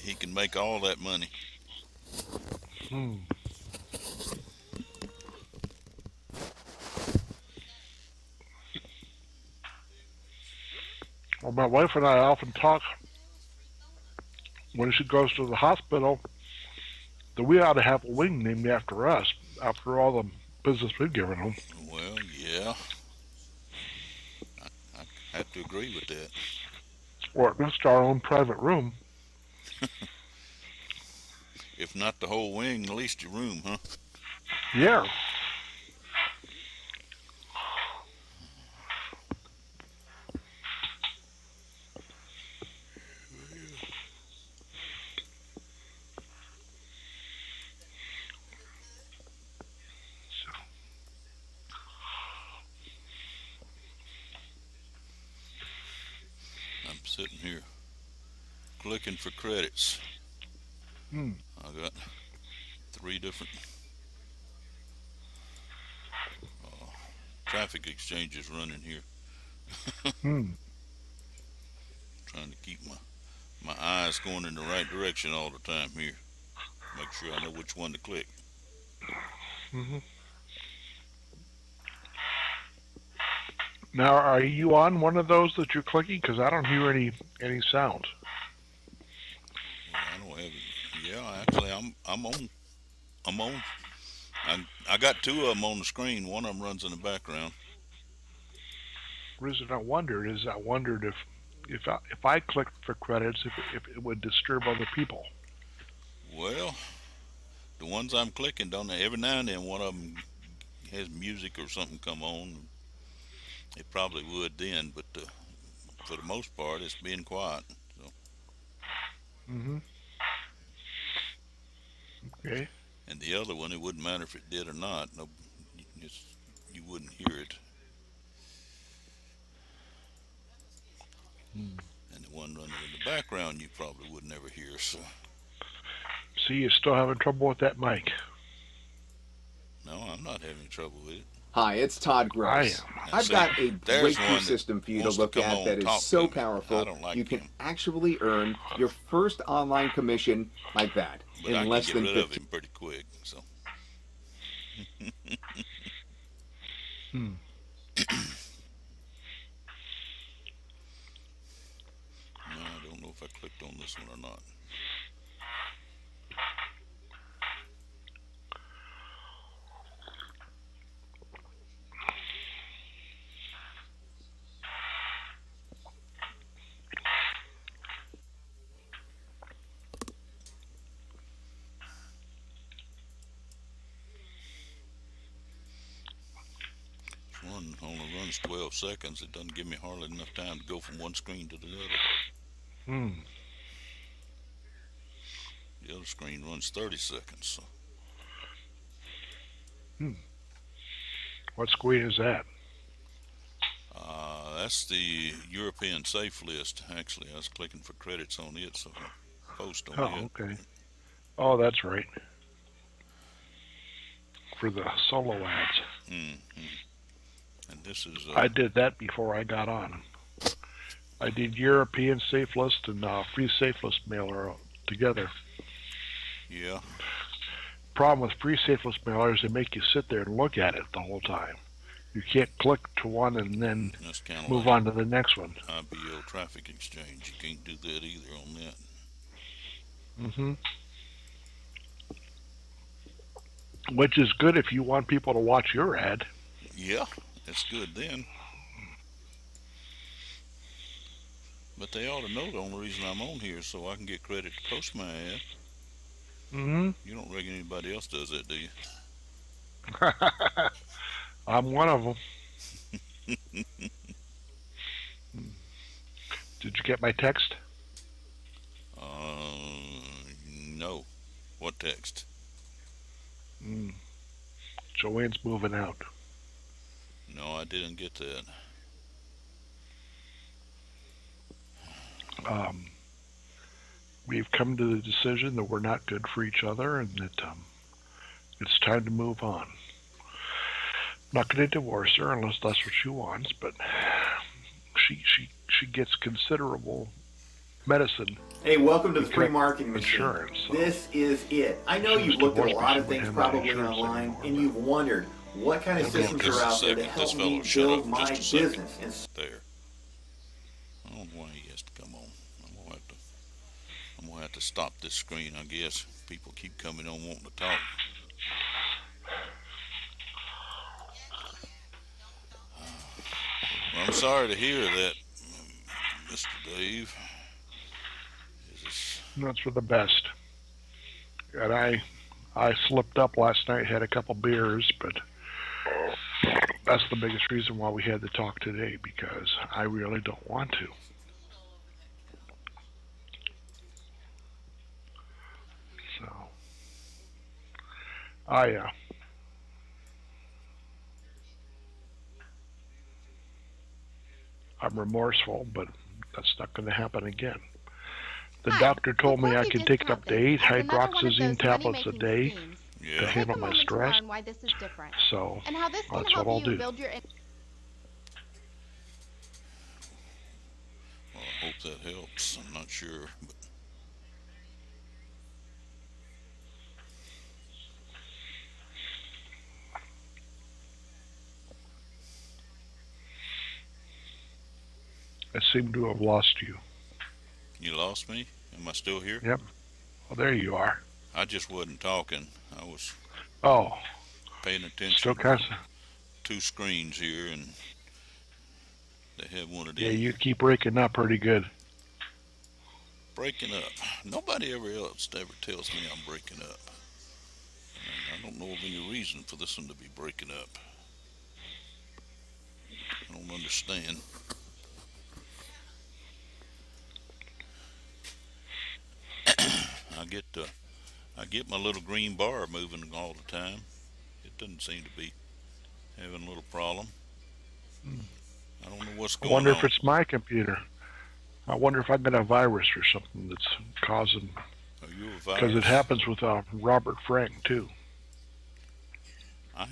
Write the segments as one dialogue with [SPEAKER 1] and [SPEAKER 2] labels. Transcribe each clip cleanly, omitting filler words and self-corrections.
[SPEAKER 1] he can make all that money.
[SPEAKER 2] Hmm. Well, my wife and I often talk when she goes to the hospital that we ought to have a wing named after us after all the business we've given them.
[SPEAKER 1] Well, yeah, I have to agree with that.
[SPEAKER 2] Or at least our own private room.
[SPEAKER 1] If not the whole wing, at least your room, huh?
[SPEAKER 2] Yeah.
[SPEAKER 1] I'm sitting here clicking for credits.
[SPEAKER 2] Hmm.
[SPEAKER 1] I got three different uh, traffic exchanges running here.
[SPEAKER 2] Hmm.
[SPEAKER 1] Trying to keep my eyes going in the right direction all the time here. Make sure I know which one to click.
[SPEAKER 2] Hmm. Now, are you on one of those that you're clicking? Because I don't hear any sound.
[SPEAKER 1] Well, I don't have it. Yeah, actually, I'm on. I'm on. I got two of them on the screen. One of them runs in the background.
[SPEAKER 2] The reason I wondered if I clicked for credits, if it would disturb other people.
[SPEAKER 1] Well, the ones I'm clicking don't. Every now and then, one of them has music or something come on. It probably would then, but for the most part, it's being quiet. So,
[SPEAKER 2] Hmm. Okay.
[SPEAKER 1] and the other one, it wouldn't matter if it did or not. No, it's, you wouldn't hear it.
[SPEAKER 2] Hmm.
[SPEAKER 1] And the one running in the background, you probably would never hear. So,
[SPEAKER 2] See, you're still having trouble with that mic.
[SPEAKER 1] no, I'm not having trouble with it.
[SPEAKER 3] Hi, it's Todd
[SPEAKER 2] I
[SPEAKER 3] Gross.
[SPEAKER 2] am.
[SPEAKER 1] Now,
[SPEAKER 3] I've
[SPEAKER 1] see,
[SPEAKER 3] got a
[SPEAKER 1] there's
[SPEAKER 3] breakthrough
[SPEAKER 1] one that
[SPEAKER 3] system for you to
[SPEAKER 1] wants to
[SPEAKER 3] look
[SPEAKER 1] come
[SPEAKER 3] at
[SPEAKER 1] on
[SPEAKER 3] that
[SPEAKER 1] and
[SPEAKER 3] is
[SPEAKER 1] talk to
[SPEAKER 3] so
[SPEAKER 1] me. I
[SPEAKER 3] powerful
[SPEAKER 1] don't like
[SPEAKER 3] you can
[SPEAKER 1] him,
[SPEAKER 3] actually earn your first online commission like that
[SPEAKER 1] but I
[SPEAKER 3] in
[SPEAKER 1] can
[SPEAKER 3] less
[SPEAKER 1] get
[SPEAKER 3] than
[SPEAKER 1] rid of
[SPEAKER 3] 15.
[SPEAKER 1] him pretty quick. So,
[SPEAKER 2] Hmm.
[SPEAKER 1] no, I don't know if I clicked on this one or not. This one only runs 12 seconds. It doesn't give me hardly enough time to go from one screen to the other.
[SPEAKER 2] Hmm.
[SPEAKER 1] The other screen runs 30 seconds. So,
[SPEAKER 2] Hmm. What screen is that?
[SPEAKER 1] that's the European safe list. Actually, I was clicking for credits on it, so post on
[SPEAKER 2] Oh,
[SPEAKER 1] it.
[SPEAKER 2] okay. Oh, that's right. For the solo ads.
[SPEAKER 1] Mm-hmm. And this is,
[SPEAKER 2] I did that before I got on. I did European Safe List and Free Safe List mailer together.
[SPEAKER 1] yeah,
[SPEAKER 2] Problem with Free Safe List mailers, they make you sit there and look at it the whole time. You can't click to one and then
[SPEAKER 1] that's kind of
[SPEAKER 2] move
[SPEAKER 1] like
[SPEAKER 2] on to the next one.
[SPEAKER 1] IBL traffic exchange. You can't do that either on that.
[SPEAKER 2] Hmm. Which is good if you want people to watch your ad.
[SPEAKER 1] Yeah, that's good then. But they ought to know the only reason I'm on here is so I can get credit to post my ad.
[SPEAKER 2] Hmm.
[SPEAKER 1] You don't reckon anybody else does that, do you?
[SPEAKER 2] I'm one of them. Did you get my text?
[SPEAKER 1] No. What text?
[SPEAKER 2] Mm. Joanne's moving out.
[SPEAKER 1] No, I didn't get that.
[SPEAKER 2] Um, we've come to the decision that we're not good for each other and that it's time to move on. I'm not going to divorce her unless that's what she wants, but she gets considerable medicine.
[SPEAKER 3] Hey, welcome to the Free
[SPEAKER 2] Kept
[SPEAKER 3] Marketing Machine.
[SPEAKER 2] insurance. So
[SPEAKER 3] This is it. I know
[SPEAKER 2] she
[SPEAKER 3] you've
[SPEAKER 2] was
[SPEAKER 3] looked at a
[SPEAKER 2] divorced
[SPEAKER 3] lot
[SPEAKER 2] me,
[SPEAKER 3] of
[SPEAKER 2] so we
[SPEAKER 3] things
[SPEAKER 2] haven't had
[SPEAKER 3] probably
[SPEAKER 2] insurance
[SPEAKER 3] online,
[SPEAKER 2] anymore,
[SPEAKER 3] and
[SPEAKER 2] but-
[SPEAKER 3] you've wondered what kind of
[SPEAKER 1] Hold on
[SPEAKER 3] systems
[SPEAKER 1] just
[SPEAKER 3] are
[SPEAKER 1] a
[SPEAKER 3] out there to
[SPEAKER 1] second.
[SPEAKER 3] help
[SPEAKER 1] This
[SPEAKER 3] me
[SPEAKER 1] fellow, shut
[SPEAKER 3] build
[SPEAKER 1] up
[SPEAKER 3] my
[SPEAKER 1] just a second.
[SPEAKER 3] business. And
[SPEAKER 1] There. I don't know why he has to come on. I'm gonna have to stop this screen, I guess. People keep coming on wanting to talk. Well, I'm sorry to hear that, Mr. Dave.
[SPEAKER 2] That's for the best. And I slipped up last night, had a couple beers, but that's the biggest reason why we had to talk today, because I really don't want to. So I'm remorseful, but that's not going to happen again. The doctor told me I could take up to 8 hydroxyzine tablets a day to handle my stress.
[SPEAKER 4] Why this is different.
[SPEAKER 2] So
[SPEAKER 4] And how this can
[SPEAKER 2] that's
[SPEAKER 4] help
[SPEAKER 2] what I'll
[SPEAKER 4] you
[SPEAKER 2] do.
[SPEAKER 4] build your
[SPEAKER 1] Well, I hope that helps. I'm not sure, but
[SPEAKER 2] I seem to have lost you.
[SPEAKER 1] you lost me? Am I still here?
[SPEAKER 2] Yep. Well, there you are.
[SPEAKER 1] I just wasn't talking. I was
[SPEAKER 2] Oh,
[SPEAKER 1] paying attention
[SPEAKER 2] still
[SPEAKER 1] to
[SPEAKER 2] kind of.
[SPEAKER 1] two screens here, and they have one of them
[SPEAKER 2] Yeah, you keep breaking up pretty good.
[SPEAKER 1] breaking up. Nobody else ever tells me I'm breaking up. And I don't know of any reason for this one to be breaking up. I don't understand. I get my little green bar moving all the time. It doesn't seem to be having a little problem. I don't know what's
[SPEAKER 2] I
[SPEAKER 1] going
[SPEAKER 2] wonder
[SPEAKER 1] on.
[SPEAKER 2] if it's my computer. I wonder if I got a virus or something that's causing.
[SPEAKER 1] Are you a virus?
[SPEAKER 2] Because it happens with Robert Frank too.
[SPEAKER 1] I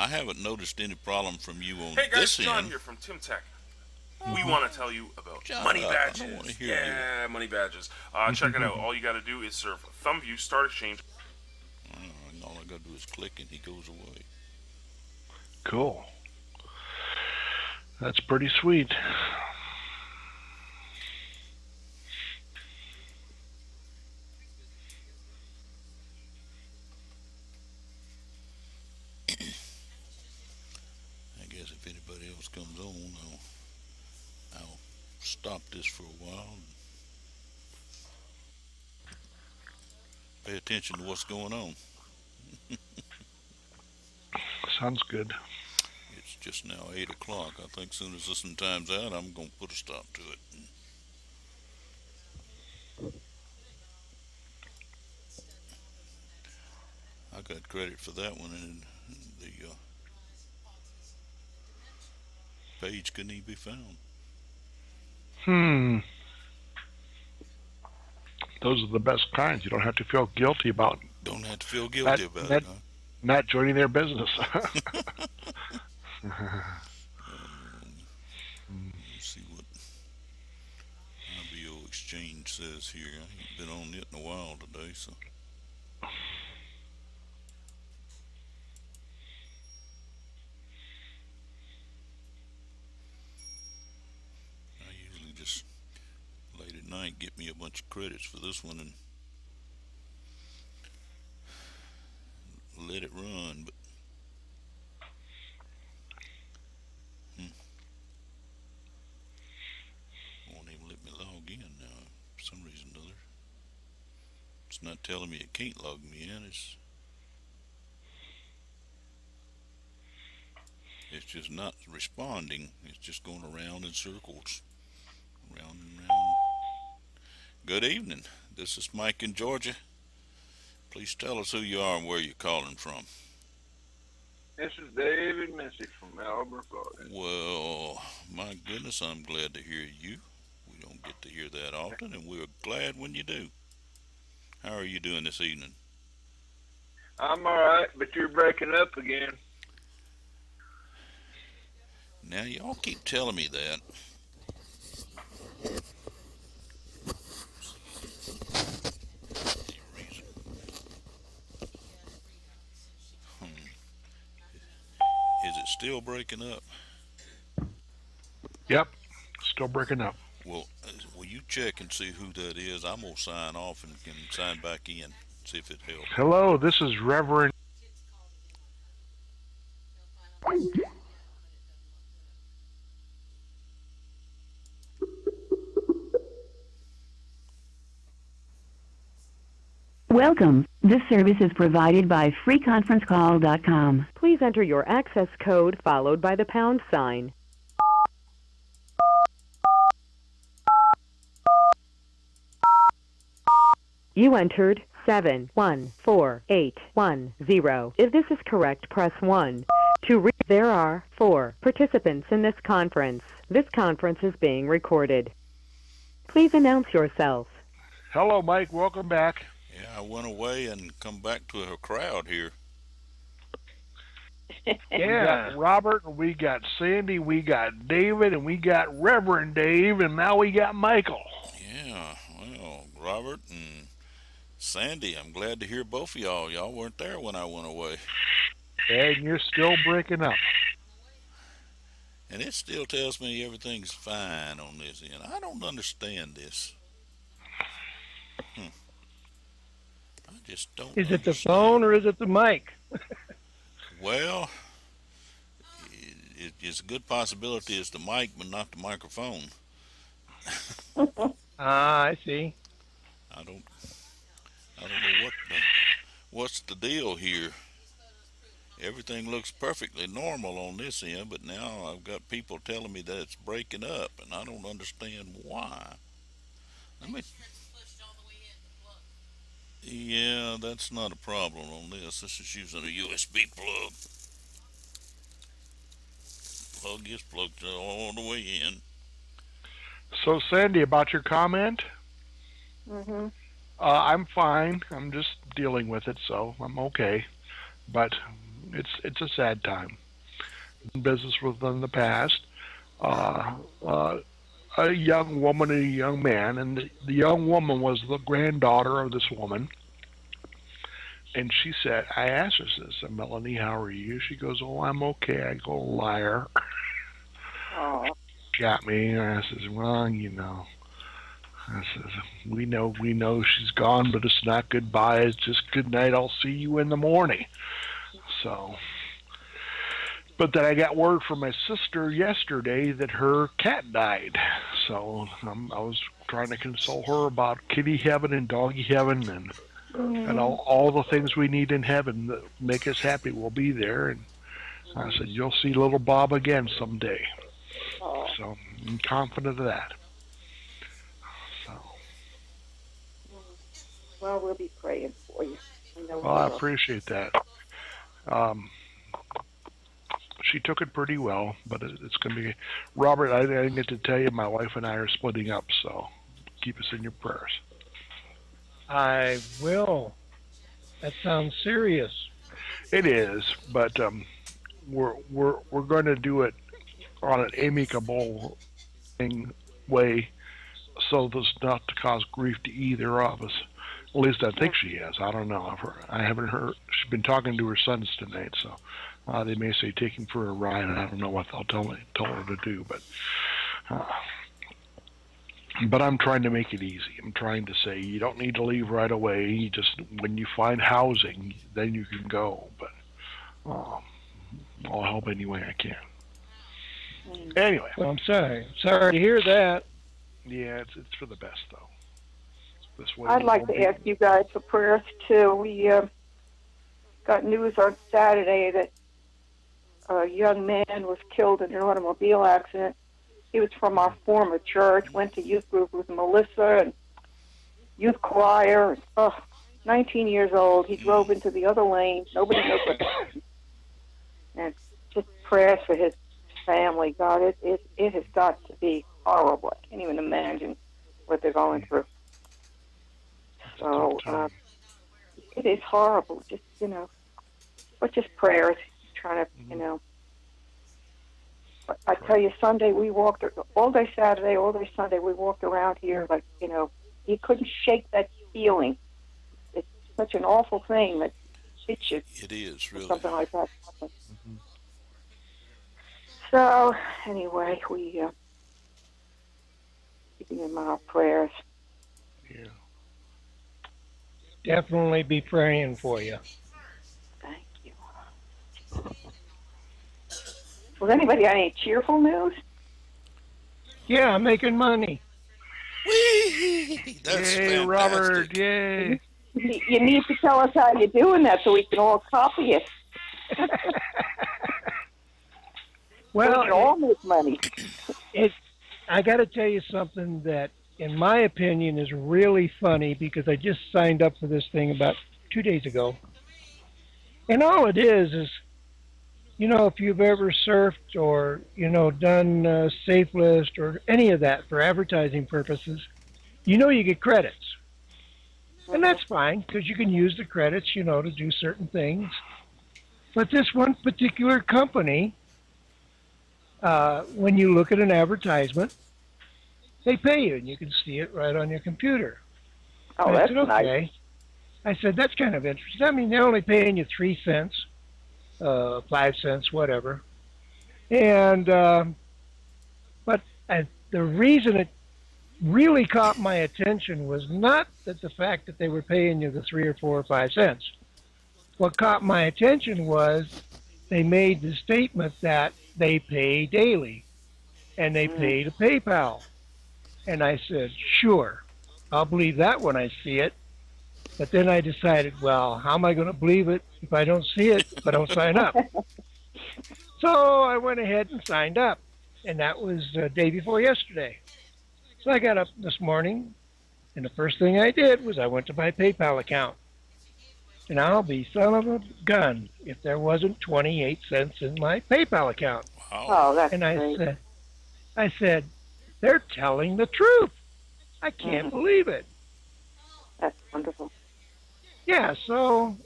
[SPEAKER 1] haven't noticed any problem from you on
[SPEAKER 5] Hey guys,
[SPEAKER 1] this
[SPEAKER 5] John
[SPEAKER 1] end.
[SPEAKER 5] here from Tim Tech. We want to tell you about
[SPEAKER 1] Shut
[SPEAKER 5] money
[SPEAKER 1] up. I
[SPEAKER 5] badges.
[SPEAKER 1] don't wanna hear
[SPEAKER 5] Yeah, money badges. Check it out. All you got to do is serve ThumbView Start Exchange.
[SPEAKER 1] And all I gotta do is click and he goes away.
[SPEAKER 2] Cool. That's pretty sweet.
[SPEAKER 1] I guess if anybody else comes on, I'll stop this for a while and pay attention to what's going on.
[SPEAKER 2] Sounds good.
[SPEAKER 1] It's just now 8 o'clock. I think as soon as this one time's out, I'm gonna put a stop to it. I got credit for that one, and the page couldn't even be found.
[SPEAKER 2] Those are the best kinds. You don't have to feel guilty about
[SPEAKER 1] Don't have to feel guilty about
[SPEAKER 2] that-
[SPEAKER 1] it, huh?
[SPEAKER 2] not joining their business.
[SPEAKER 1] Let's see what IBO Exchange says here. I ain't been on it in a while today, so. I usually just late at night get me a bunch of credits for this one and let it run, but won't even let me log in now for some reason or other. It's not telling me it can't log me in. It's just not responding. It's just going around in circles, round and round. Good evening. This is Mike in Georgia. Please tell us who you are and where you're calling from.
[SPEAKER 6] This is David Missy from Melbourne, Florida.
[SPEAKER 1] Well, my goodness, I'm glad to hear you. We don't get to hear that often, and we're glad when you do. How are you doing this evening?
[SPEAKER 6] I'm all right, but you're breaking up again.
[SPEAKER 1] Now, y'all keep telling me that. still breaking up?
[SPEAKER 2] Yep, still breaking up.
[SPEAKER 1] Well, will you check and see who that is? I'm gonna sign off and can sign back in. See if it helps.
[SPEAKER 2] Hello, this is Reverend.
[SPEAKER 4] Welcome. This service is provided by freeconferencecall.com.
[SPEAKER 7] Please enter your access code followed by the pound sign. You entered 714810. If this is correct, press 1. There are 4 participants in this conference. This conference is being recorded. Please announce yourself.
[SPEAKER 2] Hello, Mike. Welcome back.
[SPEAKER 1] Yeah, I went away and come back to a crowd here.
[SPEAKER 2] We got Robert, and we got Sandy, we got David, and we got Reverend Dave, and now we got Michael.
[SPEAKER 1] Yeah, well, Robert and Sandy, I'm glad to hear both of y'all. Y'all weren't there when I went away.
[SPEAKER 2] And you're still breaking up.
[SPEAKER 1] And it still tells me everything's fine on this end. I don't understand this. I just don't
[SPEAKER 8] Is it the
[SPEAKER 1] understand.
[SPEAKER 8] phone or is it the mic?
[SPEAKER 1] Well, it's a good possibility it's the mic, but not the microphone.
[SPEAKER 8] I see.
[SPEAKER 1] I don't know what's the deal here. Everything looks perfectly normal on this end, but now I've got people telling me that it's breaking up, and I don't understand why. Let me. Yeah, that's not a problem on this. This is using a USB plug. Plug is plugged all the way in.
[SPEAKER 2] So, Sandy, about your comment?
[SPEAKER 9] Mm-hmm.
[SPEAKER 2] I'm fine. I'm just dealing with it, so I'm okay. But it's a sad time. Business was done in the past. A young woman and a young man, and the young woman was the granddaughter of this woman. And she said, I asked her, I said, Melanie, how are you? She goes, oh, I'm okay. I go, liar.
[SPEAKER 9] Oh.
[SPEAKER 2] Got me. And I says, well, you know. I says, we know she's gone, but it's not goodbye. It's just good night. I'll see you in the morning. So, but then I got word from my sister yesterday that her cat died. So I was trying to console her about kitty heaven and doggy heaven and all the things we need in heaven that make us happy will be there. And I said, you'll see little Bob again someday.
[SPEAKER 9] Oh.
[SPEAKER 2] So I'm confident of that. So.
[SPEAKER 9] Well, we'll be praying for you.
[SPEAKER 2] Well, I appreciate that. She took it pretty well, but it's going to be... Robert, I didn't get to tell you, my wife and I are splitting up, so keep us in your prayers.
[SPEAKER 8] I will. That sounds serious.
[SPEAKER 2] It is, but we're going to do it on an amicable way, so as not to cause grief to either of us. At least I think she has. I don't know. I haven't heard. She's been talking to her sons tonight, so they may say take him for a ride, and I don't know what they'll tell her to do. But I'm trying to make it easy. I'm trying to say you don't need to leave right away. You just when you find housing, then you can go. But I'll help any way I can. Anyway,
[SPEAKER 8] Well, I'm sorry. Sorry to hear that.
[SPEAKER 2] yeah, it's for the best though. This way
[SPEAKER 9] I'd like to ask you guys for prayers too. We got news on Saturday that a young man was killed in an automobile accident. He was from our former church, went to youth group with Melissa and youth choir. 19 years old. He drove into the other lane. Nobody knows what happened. And just prayers for his family. God, it has got to be horrible. I can't even imagine what they're going through. So it is horrible. Just but just prayers. Trying to But I tell you, Sunday we walked all day Saturday, all day Sunday. We walked around here like you couldn't shake that feeling. It's such an awful thing that hits you.
[SPEAKER 1] It is really
[SPEAKER 9] Something like that. So, anyway, we keeping him in our prayers.
[SPEAKER 2] Yeah.
[SPEAKER 8] Definitely be praying for you.
[SPEAKER 9] Thank you. Was anybody got any cheerful news?
[SPEAKER 8] Yeah, I'm making money.
[SPEAKER 1] Whee! That's
[SPEAKER 2] Yay,
[SPEAKER 1] fantastic.
[SPEAKER 2] Robert! Yay!
[SPEAKER 9] You need to tell us how you're doing that so we can all copy it.
[SPEAKER 8] Well,
[SPEAKER 9] we can all make money.
[SPEAKER 8] I got to tell you something that, in my opinion, is really funny because I just signed up for this thing about 2 days ago. And all it is, you know, if you've ever surfed or, you know, done SafeList or any of that for advertising purposes, you know you get credits. And that's fine because you can use the credits, you know, to do certain things. But this one particular company, when you look at an advertisement, they pay you, and you can see it right on your computer.
[SPEAKER 9] Oh,
[SPEAKER 8] and
[SPEAKER 9] that's
[SPEAKER 8] I said, okay.
[SPEAKER 9] nice.
[SPEAKER 8] I said, that's kind of interesting. I mean, they're only paying you 3 cents, 5 cents, whatever. And but the reason it really caught my attention was not that the fact that they were paying you the 3 or 4 or 5 cents. What caught my attention was they made the statement that they pay daily, and they pay to PayPal. And I said, sure, I'll believe that when I see it. But then I decided, well, how am I going to believe it if I don't see it, if I don't sign up? So I went ahead and signed up, and that was the day before yesterday. So I got up this morning, and the first thing I did was I went to my PayPal account. And I'll be son of a gun if there wasn't 28 cents in my PayPal account.
[SPEAKER 1] Wow.
[SPEAKER 9] Oh, that's
[SPEAKER 8] And
[SPEAKER 9] great.
[SPEAKER 8] I said, they're telling the truth. I can't believe it.
[SPEAKER 9] That's wonderful.
[SPEAKER 8] Yeah, so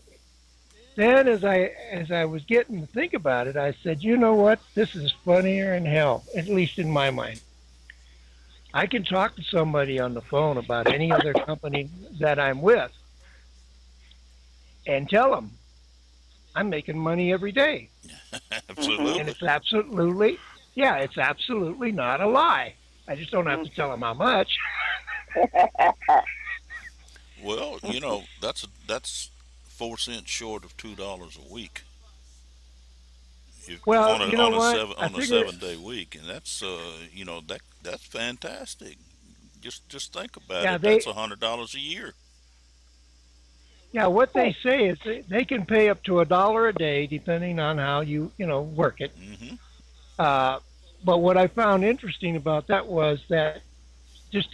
[SPEAKER 8] then as I was getting to think about it, I said, you know what? This is funnier than hell, at least in my mind. I can talk to somebody on the phone about any other company that I'm with and tell them I'm making money every day.
[SPEAKER 1] Absolutely.
[SPEAKER 8] And it's absolutely not a lie. I just don't have to tell them how much.
[SPEAKER 1] Well, you know, that's 4 cents short of $2 a week.
[SPEAKER 8] Well,
[SPEAKER 1] on a,
[SPEAKER 8] you know
[SPEAKER 1] on a
[SPEAKER 8] what?
[SPEAKER 1] seven,
[SPEAKER 8] I
[SPEAKER 1] on a
[SPEAKER 8] figure-
[SPEAKER 1] 7-day week, and that's you know, that's fantastic. Just think about
[SPEAKER 8] Yeah,
[SPEAKER 1] it. That's $100 a year.
[SPEAKER 8] Yeah, what they say is they can pay up to $1 a day depending on how you work it.
[SPEAKER 1] Mm-hmm.
[SPEAKER 8] But what I found interesting about that was that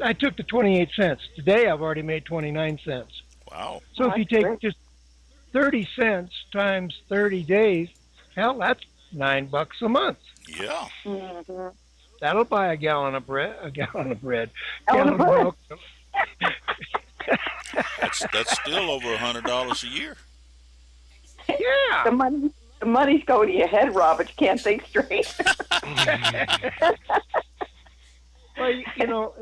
[SPEAKER 8] I took the 28 cents. Today I've already made 29 cents.
[SPEAKER 1] Wow.
[SPEAKER 8] So if you take just 30 cents times 30 days, hell, that's $9 a month.
[SPEAKER 1] Yeah.
[SPEAKER 9] Mm-hmm.
[SPEAKER 8] That'll buy a gallon of bread, gallon of milk.
[SPEAKER 1] That's still over $100 a year.
[SPEAKER 8] Yeah.
[SPEAKER 9] The money's going to your head, Robert. You can't think straight.
[SPEAKER 8] Well, you know,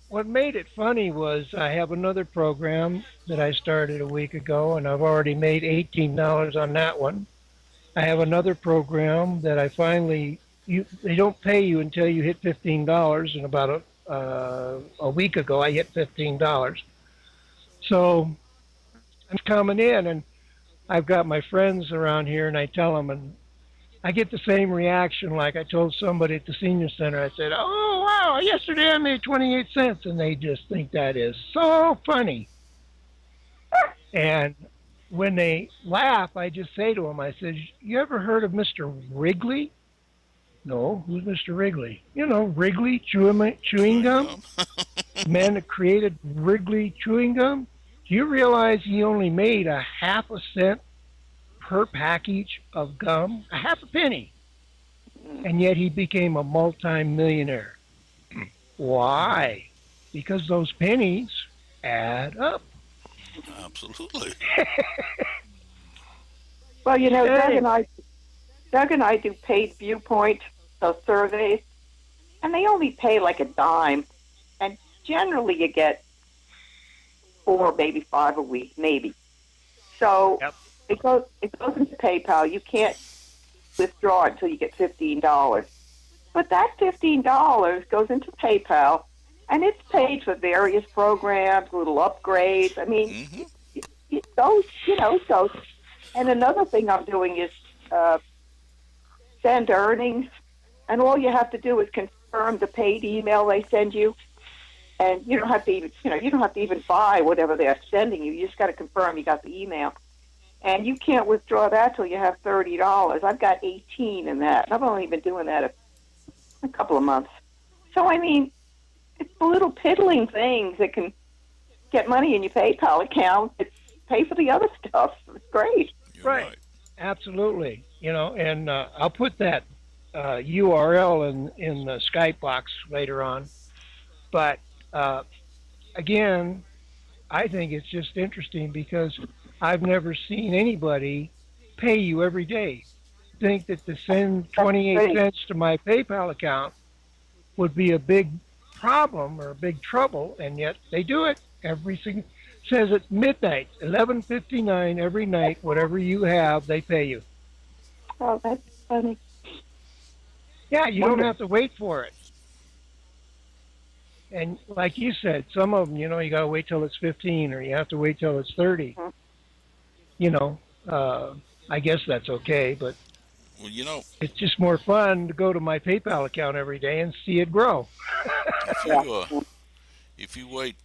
[SPEAKER 8] what made it funny was I have another program that I started a week ago, and I've already made $18 on that one. I have another program that I finally, they don't pay you until you hit $15, and about a week ago I hit $15. So I'm coming in, and I've got my friends around here, and I tell them, and I get the same reaction like I told somebody at the senior center. I said, oh, wow, yesterday I made 28 cents, and they just think that is so funny. And when they laugh, I just say to them, I said, you ever heard of Mr. Wrigley? No, who's Mr. Wrigley? You know, Wrigley chewing gum? The man that created Wrigley chewing gum? Do you realize he only made a half a cent per package of gum? A half a penny. And yet he became a multi-millionaire. Why? Because those pennies add up.
[SPEAKER 1] Absolutely.
[SPEAKER 9] Well, you know,
[SPEAKER 8] Hey.
[SPEAKER 9] Doug and I do paid viewpoint surveys, and they only pay like a dime, and generally you get 4, maybe 5 a week, maybe. So
[SPEAKER 8] Yep.
[SPEAKER 9] it goes into PayPal. You can't withdraw until you get $15. But that $15 goes into PayPal, and it's paid for various programs, little upgrades. I mean, it goes, it goes. And another thing I'm doing is send earnings, and all you have to do is confirm the paid email they send you, and you don't have to even, you don't have to even buy whatever they're sending you. You just got to confirm you got the email, and you can't withdraw that till you have $30. I've got 18 in that, and I've only been doing that a couple of months. So I mean, it's the little piddling things that can get money in your PayPal account. It's pay for the other stuff. It's great.
[SPEAKER 8] Right. Absolutely. And I'll put that URL in the Skype box later on. But again, I think it's just interesting because I've never seen anybody pay you every day. Think that to send 28 cents to my PayPal account would be a big problem or a big trouble, and yet they do it every single. Says at midnight, 11:59 every night, whatever you have, they pay you.
[SPEAKER 9] Oh, that's funny.
[SPEAKER 8] Yeah, you don't have to wait for it. And like you said, some of them, you got to wait till it's 15, or you have to wait till it's 30. I guess that's okay, but
[SPEAKER 1] well,
[SPEAKER 8] it's just more fun to go to my PayPal account every day and see it grow.
[SPEAKER 1] If you wait,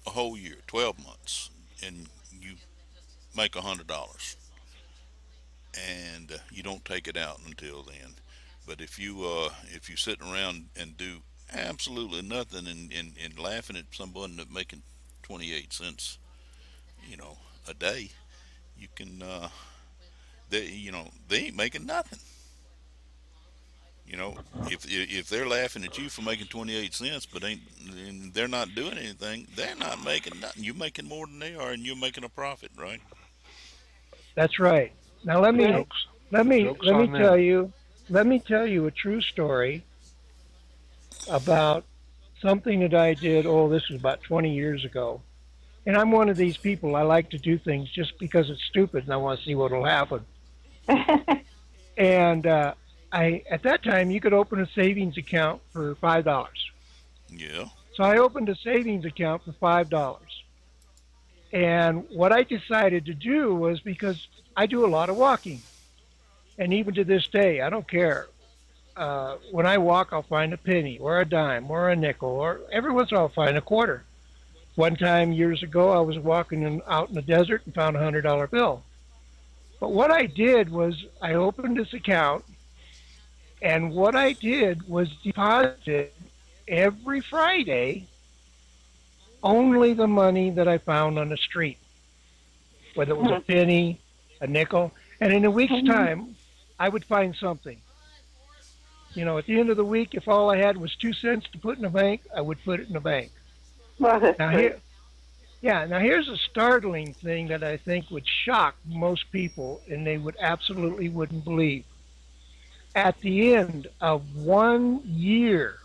[SPEAKER 1] a whole year, 12 months, and you make $100, and you don't take it out until then. But if you sit around and do absolutely nothing and laughing at someone that making 28 cents, a day, you can they ain't making nothing. If they're laughing at you for making 28 cents, but they're not doing anything, they're not making nothing. You're making more than they are, and you're making a profit, right?
[SPEAKER 8] That's right. Now let me tell you a true story about something that I did. Oh, this was about 20 years ago, and I'm one of these people. I like to do things just because it's stupid, and I want to see what will happen. And at that time, you could open a savings account for $5.
[SPEAKER 1] Yeah.
[SPEAKER 8] So I opened a savings account for $5. And what I decided to do was, because I do a lot of walking, and even to this day, I don't care. When I walk, I'll find a penny or a dime or a nickel, or every once in a while I'll find a quarter. One time years ago, I was walking out in the desert and found a $100 bill. But what I did was I opened this account, and what I did was deposit every Friday only the money that I found on the street, whether it was a penny, a nickel. And in a week's time, I would find something. At the end of the week, if all I had was 2 cents to put in the bank, I would put it in the bank. Now here's a startling thing that I think would shock most people, and they absolutely wouldn't believe. At the end of 1 year,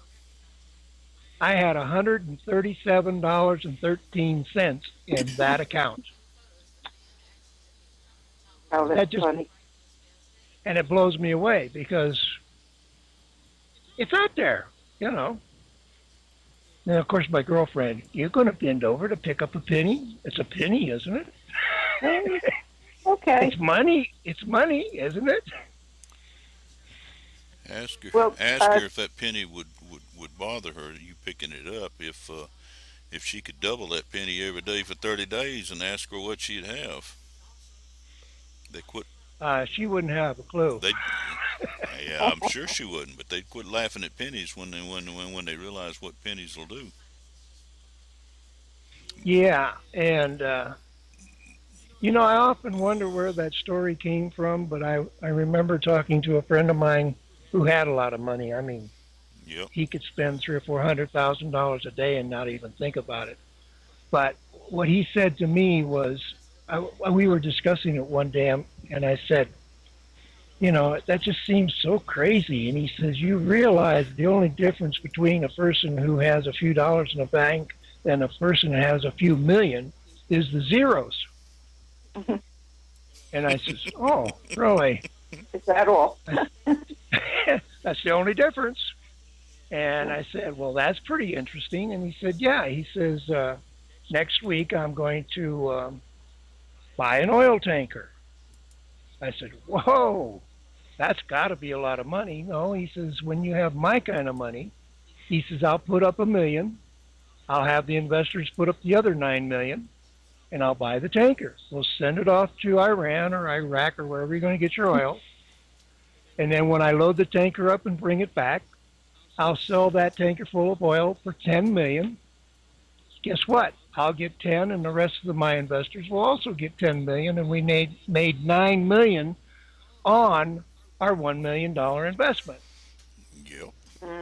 [SPEAKER 8] I had $137.13 in that account.
[SPEAKER 9] Oh, that's funny.
[SPEAKER 8] And it blows me away because it's out there, And of course, my girlfriend, you're going to bend over to pick up a penny? It's a penny, isn't it?
[SPEAKER 9] Okay.
[SPEAKER 8] It's money, isn't it?
[SPEAKER 1] Ask her if that penny would bother her, you picking it up, if she could double that penny every day for 30 days, and ask her what she'd have. They quit.
[SPEAKER 8] She wouldn't have a clue.
[SPEAKER 1] Yeah, I'm sure she wouldn't, but they'd quit laughing at pennies when they realize what pennies will do.
[SPEAKER 8] Yeah, and I often wonder where that story came from, but I remember talking to a friend of mine who had a lot of money. I mean, he could spend $300,000 or $400,000 a day and not even think about it. But what he said to me was, we were discussing it one day, and I said, that just seems so crazy. And he says, you realize the only difference between a person who has a few dollars in the bank and a person who has a few million is the zeros. And I says, oh, really?
[SPEAKER 9] Is that all?
[SPEAKER 8] That's the only difference. And I said, well, that's pretty interesting. And he said, yeah. He says, next week I'm going to buy an oil tanker. I said, whoa, that's got to be a lot of money. No, he says, when you have my kind of money, he says, I'll put up $1 million. I'll have the investors put up the other $9 million, and I'll buy the tanker. We'll send it off to Iran or Iraq or wherever you're going to get your oil. And then when I load the tanker up and bring it back, I'll sell that tanker full of oil for $10 million. Guess what? I'll get 10, and the rest of my investors will also get $10 million, and we made $9 million on our $1 million investment.
[SPEAKER 1] Yep.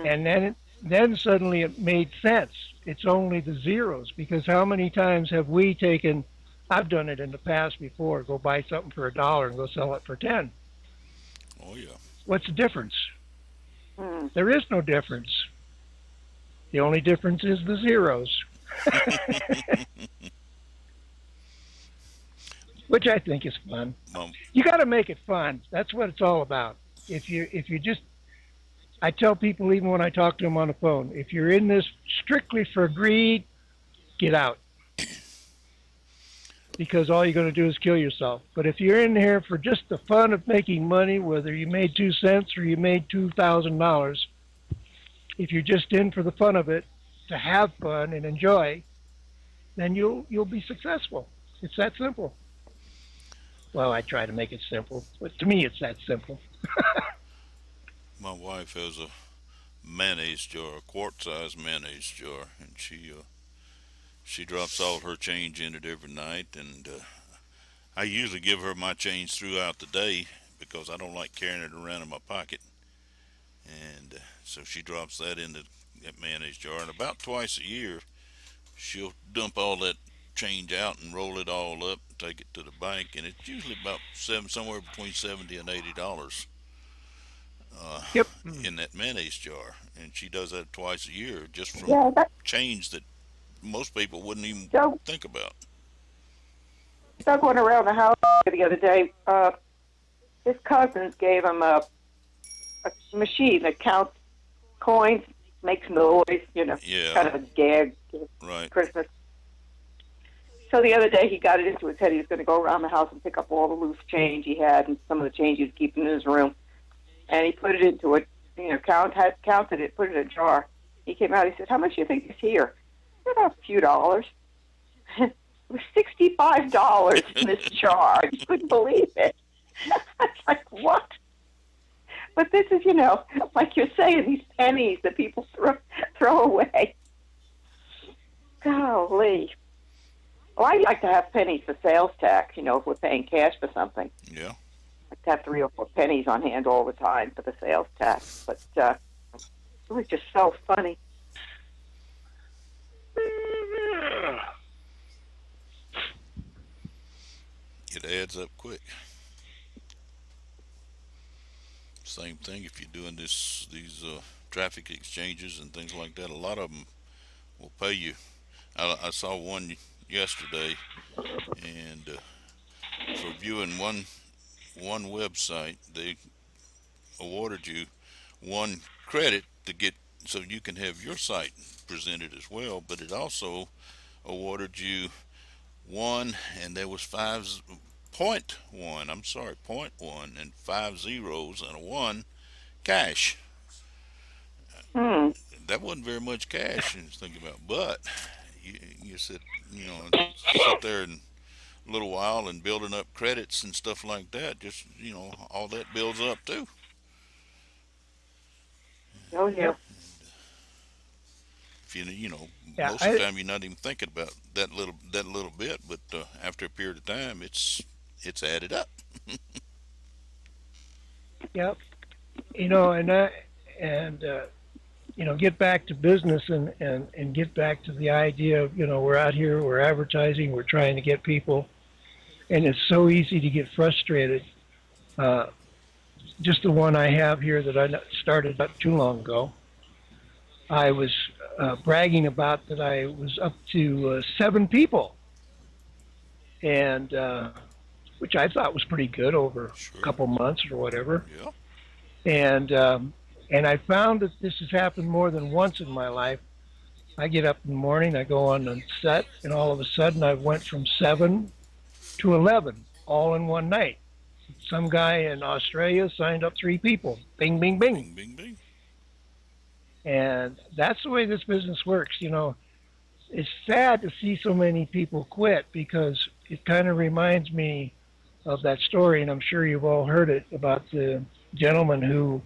[SPEAKER 8] And then suddenly it made sense. It's only the zeros, because how many times have we taken? I've done it in the past before. Go buy something for $1 and go sell it for 10.
[SPEAKER 1] Oh yeah.
[SPEAKER 8] What's the difference? There is no difference. The only difference is the zeros. Which I think is fun. You got to make it fun. That's what it's all about. If you just, I tell people even when I talk to them on the phone, if you're in this strictly for greed, get out. Because all you're going to do is kill yourself. But if you're in here for just the fun of making money, whether you made 2 cents or you made $2,000, if you're just in for the fun of it, to have fun and enjoy, then you'll be successful. It's that simple. Well, I try to make it simple, but to me it's that simple.
[SPEAKER 1] My wife has a mayonnaise jar, a quart-sized mayonnaise jar, and she drops all her change in it every night, and I usually give her my change throughout the day because I don't like carrying it around in my pocket. And so she drops that in that mayonnaise jar, and about twice a year she'll dump all that change out and roll it all up, take it to the bank, and it's usually about somewhere between $70 and $80 in that mayonnaise jar. And she does that twice a year just from change that most people wouldn't even think about.
[SPEAKER 9] Doug went around the house the other day. His cousins gave him a machine that counts coins, makes noise, kind of a gag
[SPEAKER 1] right.
[SPEAKER 9] Christmas. So the other day he got it into his head he was going to go around the house and pick up all the loose change he had and some of the change he was keeping in his room. And he put it into it, counted it, put it in a jar. He came out, he said, how much do you think is here? I said, a few dollars. It was $65 in this jar. He couldn't believe it. I was like, what? But this is, like you're saying, these pennies that people throw away. Golly. Well, I like to have pennies for sales tax, if we're paying cash for something.
[SPEAKER 1] Yeah.
[SPEAKER 9] I like to have 3 or 4 pennies on hand all the time for the sales tax. But it was just so funny.
[SPEAKER 1] It adds up quick. Same thing if you're doing these traffic exchanges and things like that. A lot of them will pay you. I saw one yesterday, and for viewing one website, they awarded you 1 credit to get so you can have your site presented as well. But it also awarded you 1, and there was 0.1 and 5 zeros and a 1 cash. That wasn't very much cash I was thinking about, but you sit there in a little while and building up credits and stuff like that, just all that builds up too.
[SPEAKER 9] Oh yeah.
[SPEAKER 1] If most of the time you're not even thinking about that little bit, but after a period of time, it's added up.
[SPEAKER 8] Yep. Get back to business and get back to the idea of, we're out here, we're advertising, we're trying to get people, and it's so easy to get frustrated. Just the one I have here that I started not too long ago, I was bragging about that I was up to 7 people, and which I thought was pretty good over a couple months or whatever.
[SPEAKER 1] Yeah.
[SPEAKER 8] And And I found that this has happened more than once in my life. I get up in the morning, I go on the set, and all of a sudden I went from 7 to 11 all in one night. Some guy in Australia signed up 3 people. Bing, bing, bing.
[SPEAKER 1] Bing, bing, bing.
[SPEAKER 8] And that's the way this business works. You know, it's sad to see so many people quit because it kind of reminds me of that story, and I'm sure you've all heard it, about the gentleman who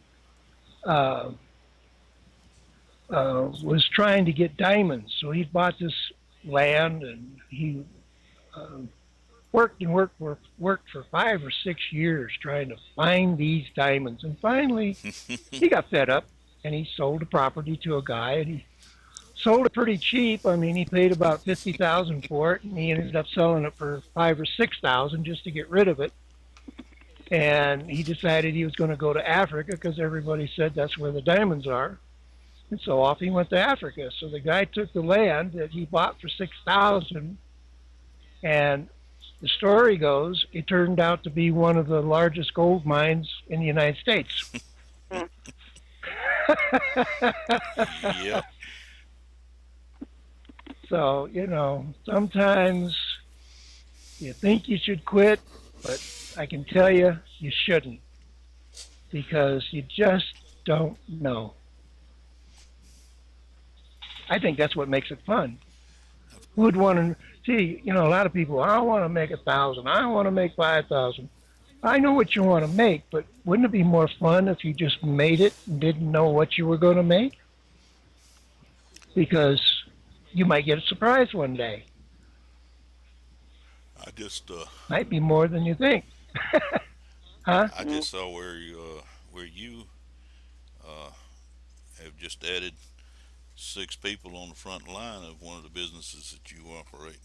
[SPEAKER 8] was trying to get diamonds. So he bought this land, and he worked for 5 or 6 years trying to find these diamonds. And finally, he got fed up, and he sold the property to a guy, and he sold it pretty cheap. I mean, he paid about $50,000 for it, and he ended up selling it for $5,000 or $6,000 just to get rid of it. And he decided he was going to go to Africa because everybody said that's where the diamonds are. And so off he went to Africa. So the guy took the land that he bought for $6,000, and the story goes, it turned out to be one of the largest gold mines in the United States.
[SPEAKER 1] Yep.
[SPEAKER 8] So, you know, sometimes you think you should quit, but I can tell you, you shouldn't, because you just don't know. I think that's what makes it fun. Who would want to see, you know, a lot of people, I want to make 1,000, I want to make 5,000. I know what you want to make, but wouldn't it be more fun if you just made it and didn't know what you were going to make? Because you might get a surprise one day.
[SPEAKER 1] I just
[SPEAKER 8] might be more than you think. Huh?
[SPEAKER 1] I just saw where you have just added 6 people on the front line of one of the businesses that you operate.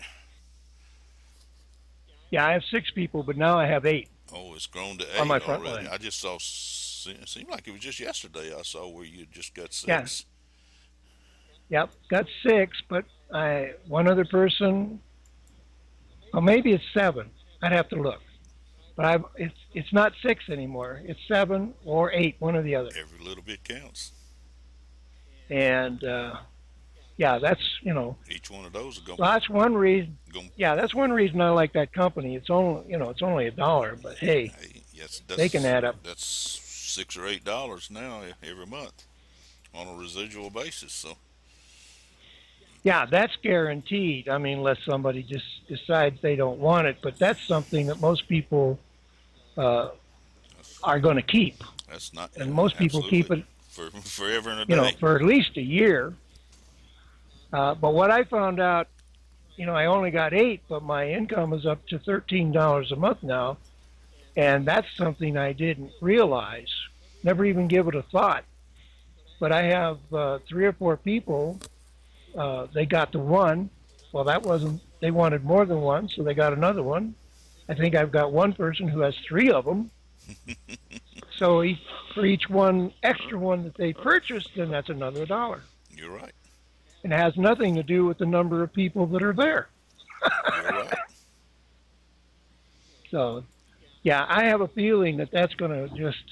[SPEAKER 8] Yeah, I have 6 people, but now I have 8.
[SPEAKER 1] Oh, it's grown to 8
[SPEAKER 8] on my front
[SPEAKER 1] already.
[SPEAKER 8] line.
[SPEAKER 1] I just saw. It seemed like it was just yesterday I saw where you just got 6.
[SPEAKER 8] Yeah. Yep, got 6, but one other person. Well, maybe it's 7. I'd have to look, but it's not 6 anymore. It's 7 or 8, one or the other.
[SPEAKER 1] Every little bit counts.
[SPEAKER 8] And yeah, that's, you know.
[SPEAKER 1] Each one of those are going.
[SPEAKER 8] Well, that's one reason. Yeah, that's one reason I like that company. It's only, you know, it's only $1, but hey,
[SPEAKER 1] yes,
[SPEAKER 8] they can add up.
[SPEAKER 1] That's $6 or $8 now every month on a residual basis. So.
[SPEAKER 8] Yeah, that's guaranteed. I mean, unless somebody just decides they don't want it, but that's something that most people are going to keep.
[SPEAKER 1] That's not.
[SPEAKER 8] And most people keep it
[SPEAKER 1] for forever and a day.
[SPEAKER 8] You know, for at least a year. But what I found out, you know, I only got 8, but my income is up to $13 a month now, and that's something I didn't realize. Never even give it a thought. But I have 3 or 4 people. They got the one. Well, that wasn't. They wanted more than one, so they got another one. I think I've got one person who has 3 of them. So for each one extra one that they purchased, then that's another $1.
[SPEAKER 1] You're right.
[SPEAKER 8] It has nothing to do with the number of people that are there.
[SPEAKER 1] You're right.
[SPEAKER 8] So, yeah, I have a feeling that that's going to just,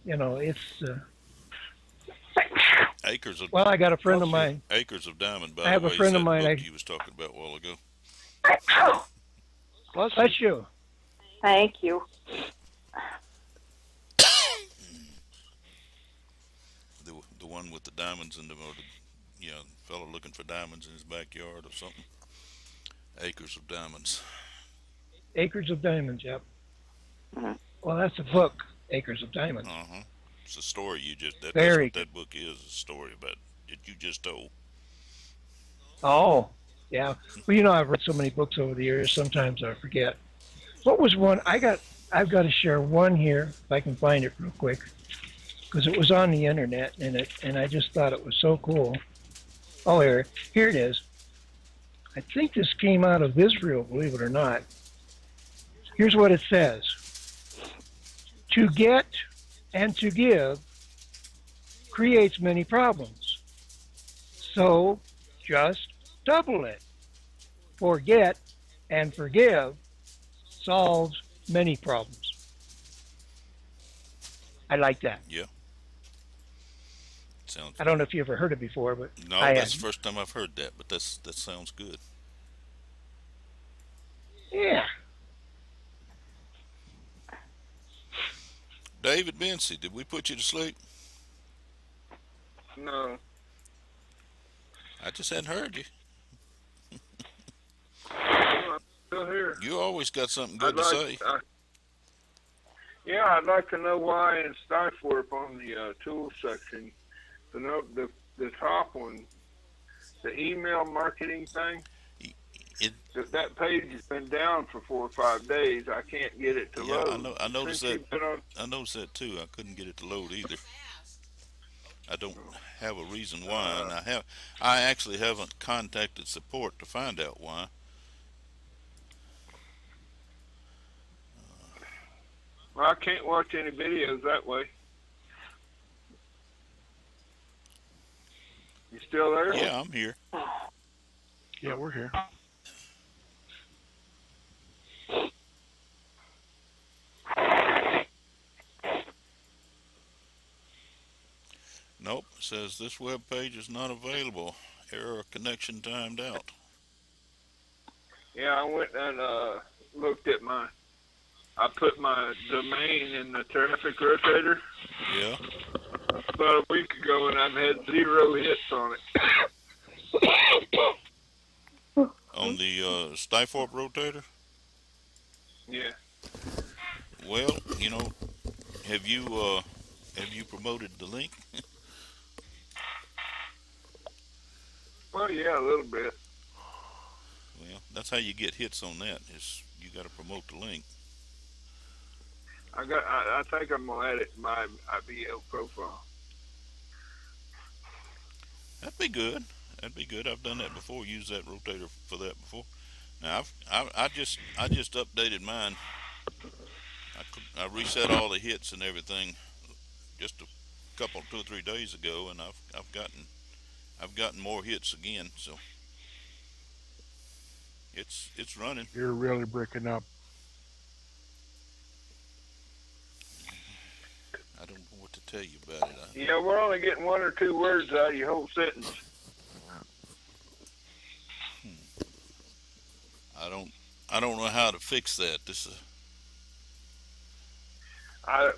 [SPEAKER 8] you know, it's.
[SPEAKER 1] Acres of.
[SPEAKER 8] Well, I got a friend of mine.
[SPEAKER 1] Acres of Diamond. By
[SPEAKER 8] I have
[SPEAKER 1] the way,
[SPEAKER 8] a friend of
[SPEAKER 1] that
[SPEAKER 8] mine.
[SPEAKER 1] book you was talking about a while ago.
[SPEAKER 8] Bless you.
[SPEAKER 9] Thank you.
[SPEAKER 1] The one with the diamonds in the, you know, fellow looking for diamonds in his backyard or something. Acres of Diamonds.
[SPEAKER 8] Acres of Diamonds. Yep. Well, that's a book. Acres of Diamonds.
[SPEAKER 1] It's a story you just. That's what that book is. A story about that you just told.
[SPEAKER 8] Oh, yeah. Well, you know, I've read so many books over the years. Sometimes I forget. What was one? I've got to share one here if I can find it real quick, because it was on the internet and I just thought it was so cool. Oh, here it is. I think this came out of Israel, believe it or not. Here's what it says. To get and to give creates many problems. So just double it. Forget and forgive solves many problems. I like that.
[SPEAKER 1] Yeah. Sounds.
[SPEAKER 8] I don't know if you ever heard it before, but
[SPEAKER 1] No,
[SPEAKER 8] I
[SPEAKER 1] that's
[SPEAKER 8] had.
[SPEAKER 1] the first time I've heard that, but that sounds good.
[SPEAKER 8] Yeah.
[SPEAKER 1] David Bency, did we put you to sleep?
[SPEAKER 6] No.
[SPEAKER 1] I just hadn't heard you.
[SPEAKER 6] I'm still here.
[SPEAKER 1] You always got something good to say.
[SPEAKER 6] Yeah, I'd like to know why in Skyforp on the tools section, the top one, the email marketing thing, that page has been down for 4 or 5 days. I can't get it to load.
[SPEAKER 1] I noticed that. I noticed that too. I couldn't get it to load either. I don't have a reason why, and I actually haven't contacted support to find out why.
[SPEAKER 6] Well, I can't watch any videos that way. You still there?
[SPEAKER 1] Yeah, I'm here.
[SPEAKER 2] Yeah, we're here.
[SPEAKER 1] Nope, it says this web page is not available. Error, connection timed out.
[SPEAKER 6] Yeah, I went and looked at I put my domain in the traffic rotator
[SPEAKER 1] Yeah.
[SPEAKER 6] about a week ago, and I've had 0 hits on it.
[SPEAKER 1] On the Skyforp rotator?
[SPEAKER 6] Yeah.
[SPEAKER 1] Well, have you promoted the link?
[SPEAKER 6] Well, yeah, a little bit.
[SPEAKER 1] Well, that's how you get hits on that. Is you got to promote the link.
[SPEAKER 6] I think I'm gonna add it to my IBL profile.
[SPEAKER 1] That'd be good. That'd be good. I've done that before. Used that rotator for that before. Now I just updated mine. I reset all the hits and everything just a couple 2 or 3 days ago, and I've gotten more hits again. So it's running.
[SPEAKER 2] You're really breaking up.
[SPEAKER 1] I don't know what to tell you about it.
[SPEAKER 6] Yeah, we're only getting 1 or 2 words out of your whole sentence.
[SPEAKER 1] I don't know how to fix that.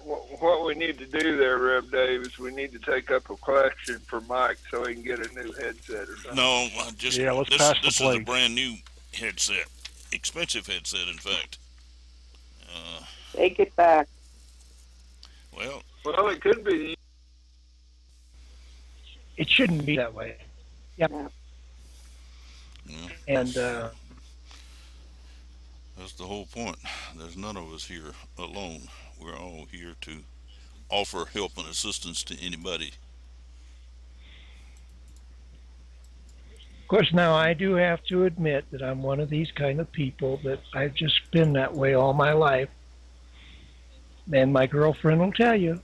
[SPEAKER 6] What we need to do there, Rev Dave, is we need to take up a collection for Mike so he can get a new headset or something.
[SPEAKER 1] No,
[SPEAKER 2] let's pass the
[SPEAKER 1] this is a
[SPEAKER 2] plate.
[SPEAKER 1] brand new headset, expensive headset, in fact.
[SPEAKER 9] Take it back.
[SPEAKER 1] Well,
[SPEAKER 6] it could be.
[SPEAKER 8] It shouldn't be that way. Yep.
[SPEAKER 1] yeah,
[SPEAKER 8] And
[SPEAKER 1] that's the whole point. There's none of us here alone. We're all here to offer help and assistance to anybody.
[SPEAKER 8] of course, now I do have to admit that I'm one of these kind of people that I've just been that way all my life. And my girlfriend will tell you,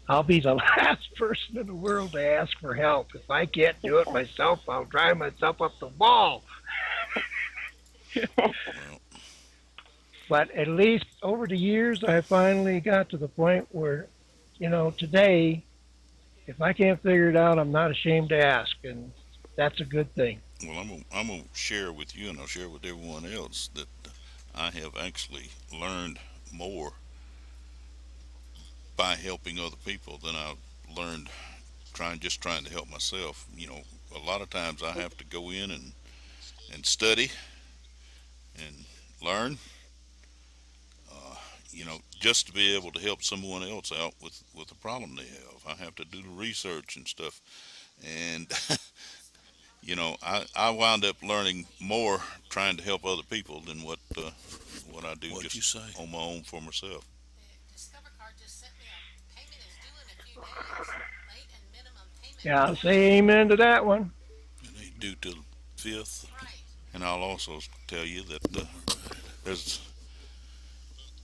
[SPEAKER 8] I'll be the last person in the world to ask for help. If I can't do it myself, I'll drive myself up the wall. But at least over the years, I finally got to the point where, today, if I can't figure it out, I'm not ashamed to ask, and that's a good thing.
[SPEAKER 1] Well, I'm gonna share with you, and I'll share with everyone else, that I have actually learned more by helping other people than I've learned trying to help myself. A lot of times I have to go in and study and learn, just to be able to help someone else out with a problem they have. I have to do the research and stuff, and I wound up learning more trying to help other people than what I do just on my own for myself.
[SPEAKER 8] Yeah, I'll say amen to that one.
[SPEAKER 1] And they due till 5th. And I'll also tell you that there's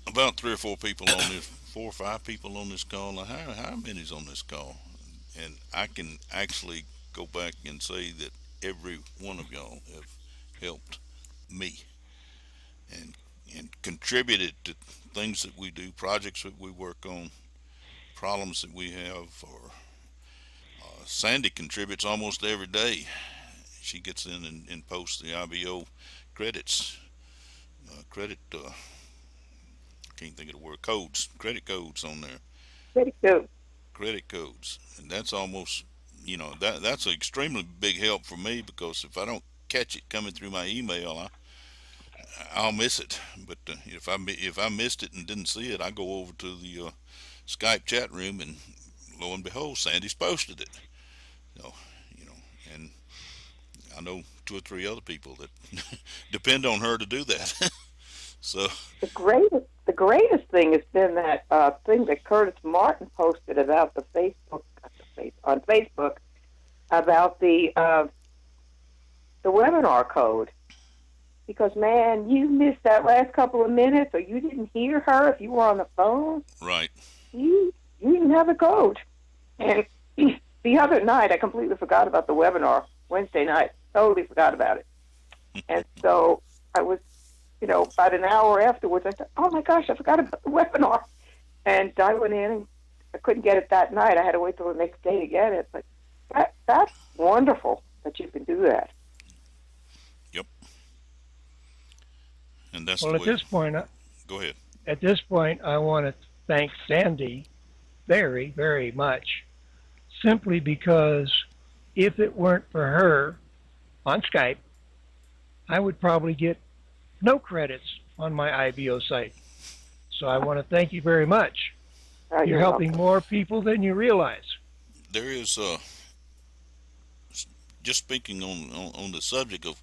[SPEAKER 1] about 3 or 4 people on this, 4 or 5 people on this call. Now, how many's on this call? And I can actually go back and say that every one of y'all have helped me and contributed to things that we do, projects that we work on, problems that we have, or Sandy contributes almost every day. She gets in and posts the IBO credits, I can't think of the word, credit codes on there. Credit codes. And that's almost, that's an extremely big help for me, because if I don't catch it coming through my email, I'll miss it. But if I missed it and didn't see it, I go over to the Skype chat room, and lo and behold, Sandy's posted it. So, and I know 2 or 3 other people that depend on her to do that. So
[SPEAKER 9] the greatest thing has been that thing that Curtis Martin posted about on Facebook about the webinar code. Because, man, you missed that last couple of minutes, or you didn't hear her if you were on the phone.
[SPEAKER 1] Right.
[SPEAKER 9] You didn't have the code. And the other night, I completely forgot about the webinar. Wednesday night, totally forgot about it. And so I was, about an hour afterwards, I thought, oh, my gosh, I forgot about the webinar. And I went in, and I couldn't get it that night. I had to wait till the next day to get it. But that's wonderful that you can do that.
[SPEAKER 1] Yep. And that's
[SPEAKER 8] well,
[SPEAKER 1] the
[SPEAKER 8] at
[SPEAKER 1] way.
[SPEAKER 8] this point,
[SPEAKER 1] Go ahead.
[SPEAKER 8] At this point, I want to thank Sandy very, very much, simply because if it weren't for her on Skype, I would probably get no credits on my IBO site. So I want to thank you very much. You're helping more people than you realize.
[SPEAKER 1] There is, just speaking on the subject of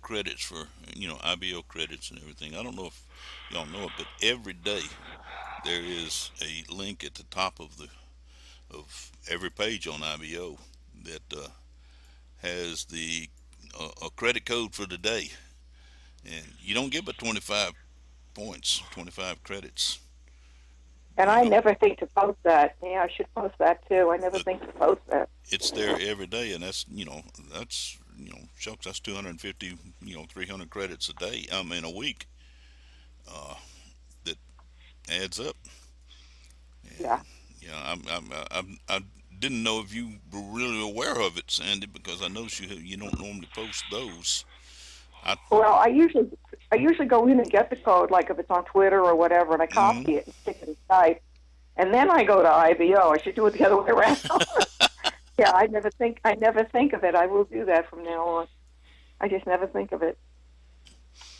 [SPEAKER 1] credits for, IBO credits and everything, I don't know if y'all know it, but every day there is a link at the top of every page on IBO that has a credit code for the day, and you don't get but 25 points, 25 credits.
[SPEAKER 9] And I never think to post that. Yeah, I should post that too. I never think to post that.
[SPEAKER 1] It's there every day, and that's shucks, that's 250, 300 credits a day. A week. That adds up. And,
[SPEAKER 9] yeah.
[SPEAKER 1] I didn't know if you were really aware of it, Sandy, because I noticed you don't normally post those.
[SPEAKER 9] Well, I usually go in and get the code, like if it's on Twitter or whatever, and I copy it and stick it in Skype, and then I go to IBO. I should do it the other way around. Yeah, I never think of it. I will do that from now on. I just never think of it.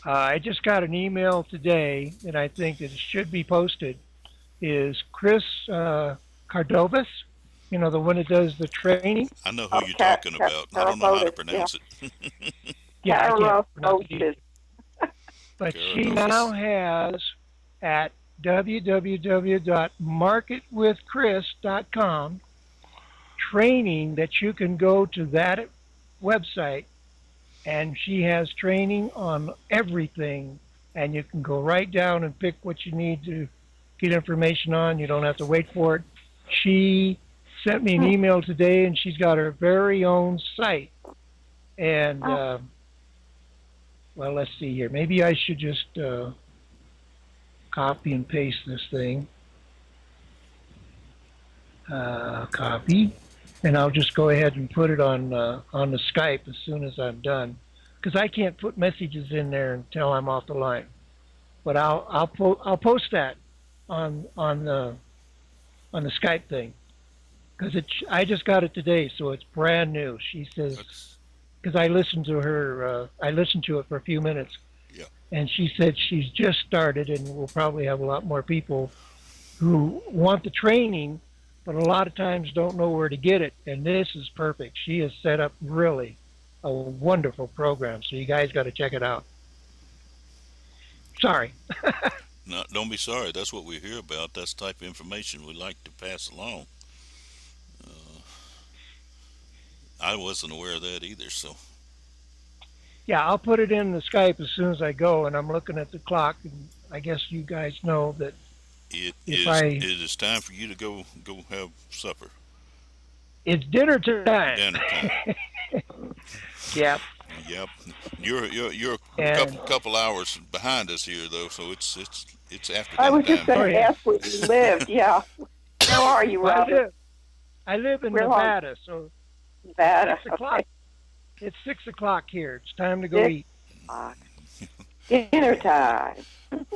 [SPEAKER 8] I just got an email today, and I think that it should be posted. Is Chris Cardovas, the one that does the training?
[SPEAKER 1] I know who you're talking about. I don't know how to pronounce it.
[SPEAKER 8] Yeah, I can't pronounce it. But she now has at www.marketwithchris.com training that you can go to that website, and she has training on everything, and you can go right down and pick what you need to get information on. You don't have to wait for it. She sent me an email today, and she's got her very own site. And well, let's see here. Maybe I should just copy and paste this thing. Copy. And I'll just go ahead and put it on the Skype as soon as I'm done, because I can't put messages in there until I'm off the line. But I'll post that on the Skype thing, because I just got it today, so it's brand new. She says, because I listened to her, I listened to it for a few minutes,
[SPEAKER 1] yeah,
[SPEAKER 8] and she said she's just started, and we'll probably have a lot more people who want the training, but a lot of times don't know where to get it, and this is perfect. She has set up really a wonderful program, so you guys got to check it out. Sorry.
[SPEAKER 1] No, don't be sorry. That's what we hear about. That's the type of information we like to pass along. I wasn't aware of that either, so.
[SPEAKER 8] Yeah, I'll put it in the Skype as soon as I go, and I'm looking at the clock, and I guess you guys know that
[SPEAKER 1] it is time for you to go have supper.
[SPEAKER 8] It's dinner time.
[SPEAKER 1] Dinner time.
[SPEAKER 8] Yep.
[SPEAKER 1] Yep. You're a couple hours behind us here, though, so it's after dinner time.
[SPEAKER 9] I was just going to ask where you lived. Yeah. How are you, Robert?
[SPEAKER 8] I live in
[SPEAKER 9] We're on-
[SPEAKER 8] Nevada, so
[SPEAKER 9] Nevada.
[SPEAKER 8] 6 o'clock.
[SPEAKER 9] Okay.
[SPEAKER 8] It's 6 o'clock here. It's time to go
[SPEAKER 9] 6
[SPEAKER 8] eat.
[SPEAKER 9] o'clock. Dinner time.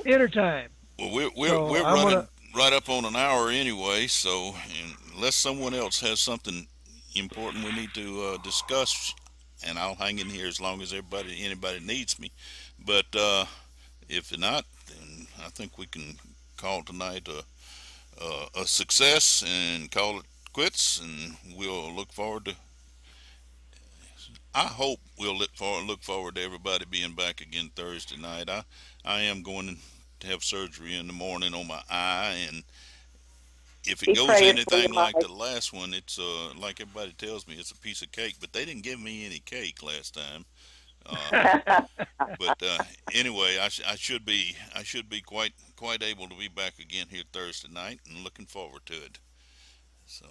[SPEAKER 8] Dinner time.
[SPEAKER 1] Well, we're
[SPEAKER 8] So
[SPEAKER 1] we're
[SPEAKER 8] I'm
[SPEAKER 1] running
[SPEAKER 8] gonna-
[SPEAKER 1] right up on an hour anyway. So unless someone else has something important we need to discuss, and I'll hang in here as long as anybody needs me. But if not, then I think we can call tonight a success and call it quits, and we'll look forward to. I hope we'll look forward to everybody being back again Thursday night. I am going to have surgery in the morning on my eye, and if it
[SPEAKER 9] Be
[SPEAKER 1] goes
[SPEAKER 9] praying for
[SPEAKER 1] anything
[SPEAKER 9] your
[SPEAKER 1] like
[SPEAKER 9] eye.
[SPEAKER 1] the last one, it's like everybody tells me, it's a piece of cake. But they didn't give me any cake last time. But anyway, I should be quite able to be back again here Thursday night, and looking forward to it. So.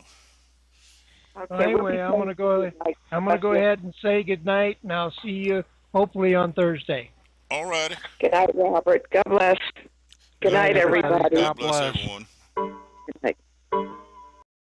[SPEAKER 8] Well, anyway, I'm gonna go ahead and say good night, and I'll see you hopefully on Thursday.
[SPEAKER 1] All righty.
[SPEAKER 9] Good night, Robert. God bless. Good night, everybody.
[SPEAKER 1] God bless everyone.